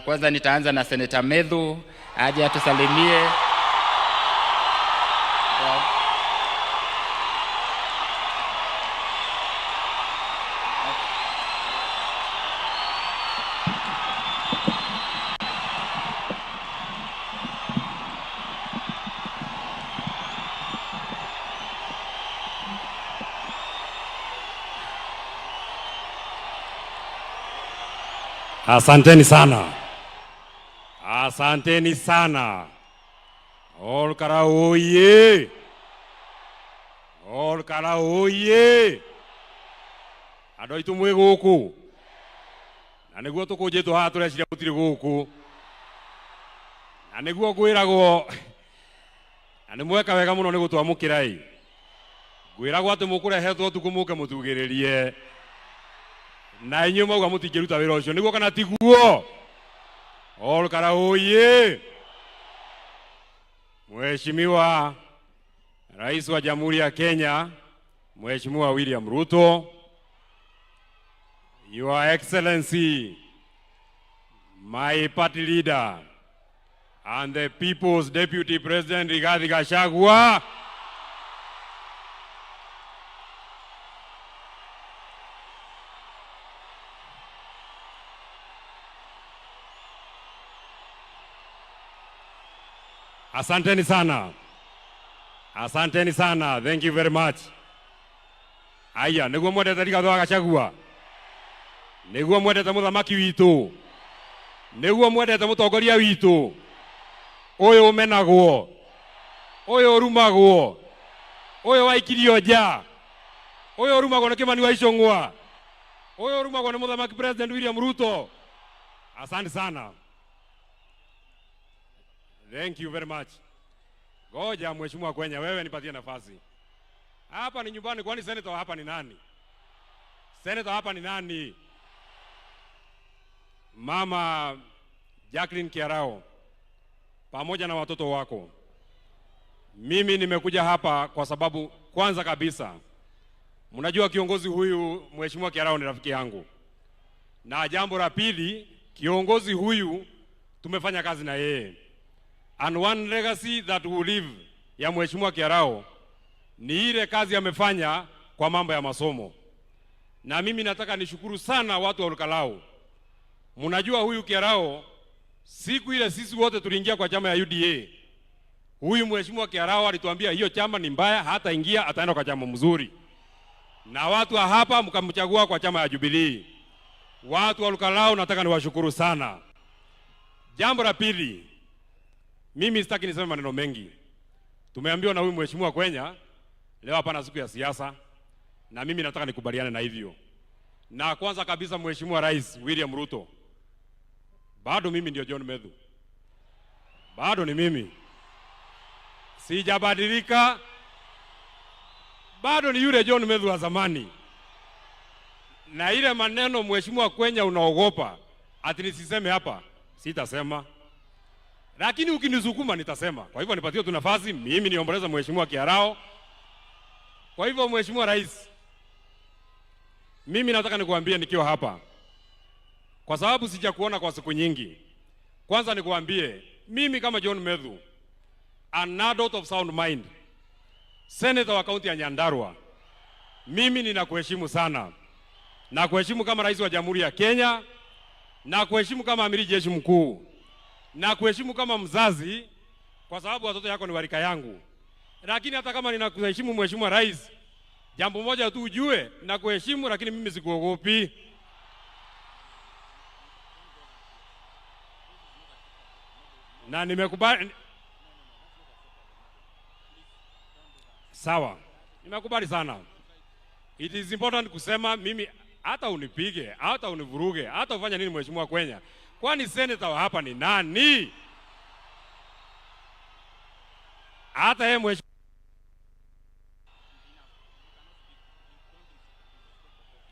Kwanza nitaanza na Senator Medhu aje atusalimie. Asanteni sana. Asanteni sana. Olkara oye. Olkara oye. Andũ aitũ mwĩ gũkũ. Na nĩguo tũkũnjĩtwo haha tũreciria gũtirĩ gũkũ. Na nĩguo ngwĩragwo na nĩ mweka wega mũno nĩ gũtwamũkĩra ĩ. Ngwĩragwo atĩ mũkũrehetwo ũtukũ mũke mũtugĩrĩrie. Na inyuĩ mauga mũtingĩruta wĩra ũcio nĩguo kana tiguo? Olkara oye. Mheshimiwa Rais wa Jamhuri ya Kenya, Mheshimiwa William Ruto, Your Excellency, my party leader and the People's Deputy President Rigathi Gachagua, asanteni sana. Asanteni sana. Thank you very much. Aya, nĩguo mwendete Rigathi wa Gachagua. Nĩguo mwendete mũthamaki witũ. Nĩguo mwendete mũtongoria witũ. Ũyũ ũmenagwo. Ũyũ ũrumagwo. Ũyũ waikirio nja. Ũyũ ũrumagwo nĩ Kimani wa Icũng'wa. Ũyũ ũrumagwo nĩ mũthamaki President William Ruto. Asante sana. Thank you very much. Ngoja Mheshimiwa Kwenya, wewe nipatie nafasi. Hapa ni nyumbani, kwani senator hapa ni nani? Senator hapa ni nani? Mama Jacqueline Kiarao pamoja na watoto wako. Mimi nimekuja hapa kwa sababu kwanza kabisa mnajua kiongozi huyu Mheshimiwa Kiarao ni rafiki yangu. Na jambo la pili, kiongozi huyu tumefanya kazi na yeye. And one legacy that will live ya Mheshimiwa Kiarao ni ile kazi amefanya kwa mambo ya masomo. Na mimi nataka nishukuru sana watu wa Olkalau. Mnajua huyu Kiarao, siku ile sisi wote tuliingia kwa chama ya UDA. Huyu Mheshimiwa Kiarao alituambia hiyo chama ni mbaya, hata ingia ataenda kwa chama mzuri. Na watu wa hapa mkamchagua kwa chama ya Jubilee. Watu wa Olkalau nataka niwashukuru sana. Jambo la pili, mimi sitaki niseme maneno mengi. Tumeambiwa na huyu Mheshimiwa Kwenya leo hapa na siku ya siasa, na mimi nataka nikubaliane na hivyo. Na kwanza kabisa Mheshimiwa Rais William Ruto, bado mimi ndio John Medhu. Bado ni mimi. Sijabadilika. Bado ni yule John Medhu wa zamani. Na ile maneno Mheshimiwa Kwenya unaogopa ati nisiseme hapa, sitasema. Lakini ukinisukuma nitasema. Kwa hivyo nipatie tu nafasi mimi niomboleza Mheshimiwa Kiarao. Kwa hivyo Mheshimiwa Rais, mimi nataka nikuambie nikiwa hapa, kwa sababu sijakuona kwa siku nyingi. Kwanza nikuambie mimi kama John Medhu, an adult of sound mind, senator wa kaunti ya Nyandarua, mimi ninakuheshimu sana. Na kuheshimu kama rais wa Jamhuri ya Kenya, na kuheshimu kama amiri jeshi mkuu, na kuheshimu kama mzazi kwa sababu watoto yako ni warika yangu. Lakini hata kama ninakuheshimu Mheshimiwa Rais, jambo moja tu ujue, na kuheshimu lakini mimi sikuogopi. Na nimekubali. Sawa. Nimekubali sana. It is important kusema mimi hata unipige, hata univuruge, hata ufanye nini Mheshimiwa Kwenya. Kwani senator wa hapa ni nani? Hata yeye Mheshimiwa.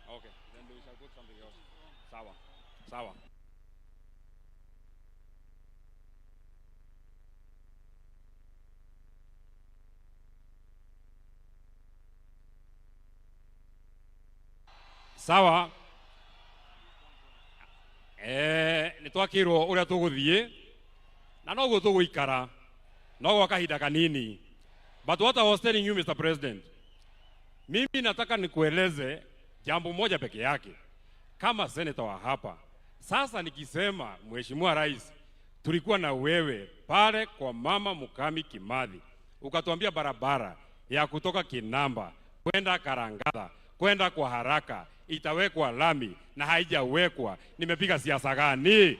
Okay, then we shall put something else. Sawa. Sawa. Sawa. twakirwo uria tuguthie na no gutuguikara no gwa kahinda kanini. But what I was telling you, Mr. President, mimi nataka nikueleze jambo moja peke yake kama senator wa hapa. Sasa nikisema Mheshimiwa Rais, tulikuwa na wewe pale kwa Mama Mukami Kimathi, ukatuambia barabara ya kutoka Kinamba kwenda Karangatha kwenda kwa haraka itawekwa lami na haijawekwa. Nimepiga siasa gani?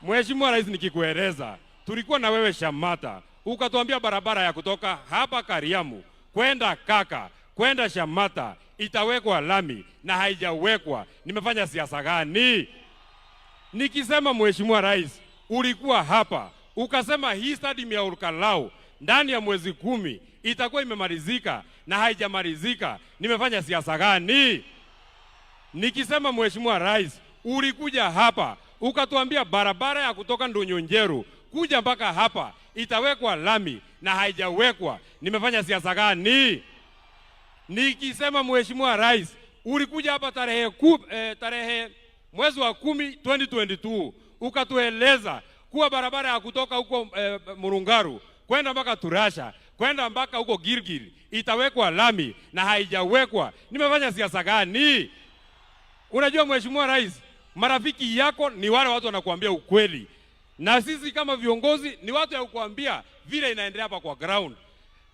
Mheshimiwa Rais, nikikueleza tulikuwa na wewe Shamata, ukatuambia barabara ya kutoka hapa Kariamu kwenda Kaka kwenda Shamata itawekwa lami na haijawekwa. Nimefanya siasa gani? Nikisema Mheshimiwa Rais, ulikuwa hapa ukasema hii stadium ya Olkalau ndani ya mwezi 10 itakuwa imemalizika na haijamalizika. Nimefanya siasa gani? Nikisema Mheshimiwa Rais, ulikuja hapa ukatuambia barabara ya kutoka Ndonyonjeru kuja mpaka hapa itawekwa lami na haijawekwa. Nimefanya siasa gani? Nikisema Mheshimiwa Rais, ulikuja hapa tarehe mwezi wa 10 2022 ukatueleza kuwa barabara ya kutoka huko Murungaru kwenda mpaka Turasha kwenda mpaka huko Gilgil itawekwa lami na haijawekwa. Nimefanya siasa gani? Unajua Mheshimiwa Rais, marafiki yako ni wale watu wanakuambia ukweli, na sisi kama viongozi ni watu ya kukuambia vile inaendelea hapa kwa ground.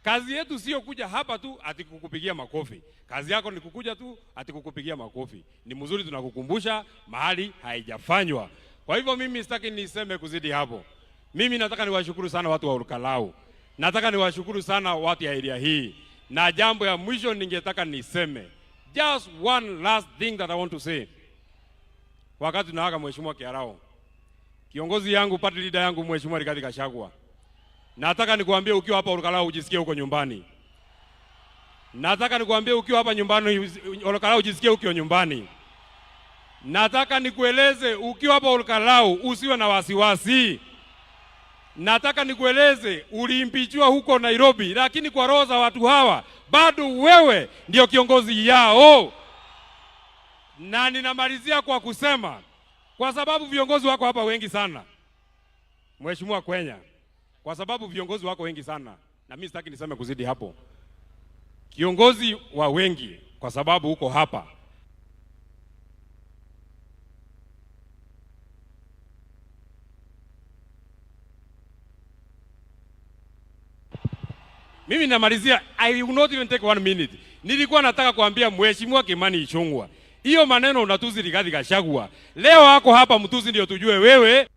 Kazi yetu sio kuja hapa tu ati kukupigia makofi. Kazi yako ni kukuja tu ati kukupigia makofi. Ni mzuri tunakukumbusha mahali haijafanywa. Kwa hivyo mimi sitaki niseme kuzidi hapo. Mimi nataka niwashukuru sana watu wa Olkalau. Nataka niwashukuru sana watu ya area hii. Na jambo ya mwisho ningetaka niseme. Just one last thing that I want to say. Wakati tunaaga Mheshimiwa Kiarao, kiongozi yangu, party leader yangu Mheshimiwa Rigathi Gachagua, nataka nikuambie ukiwa hapa Olkalau ujisikie uko nyumbani. Nataka nikuambie ukiwa hapa nyumbani Olkalau ujisikie uko nyumbani. Nataka nikueleze ukiwa hapa Olkalau usiwe na wasiwasi. Nataka nikueleze uliimpichwa huko Nairobi, lakini kwa roho za watu hawa bado wewe ndio kiongozi yao. Na ninamalizia kwa kusema, kwa sababu viongozi wako hapa wengi sana Mheshimiwa Kwenya, kwa sababu viongozi wako wengi sana, na mimi sitaki niseme kuzidi hapo. Kiongozi wa wengi kwa sababu uko hapa. Mimi namalizia, I will not even take 1 minute. Nilikuwa nataka kuambia Mheshimiwa Kimani Ichung'wah, hiyo maneno unatuzi Rigathi Gachagua. Leo wako hapa mtuzi ndio tujue wewe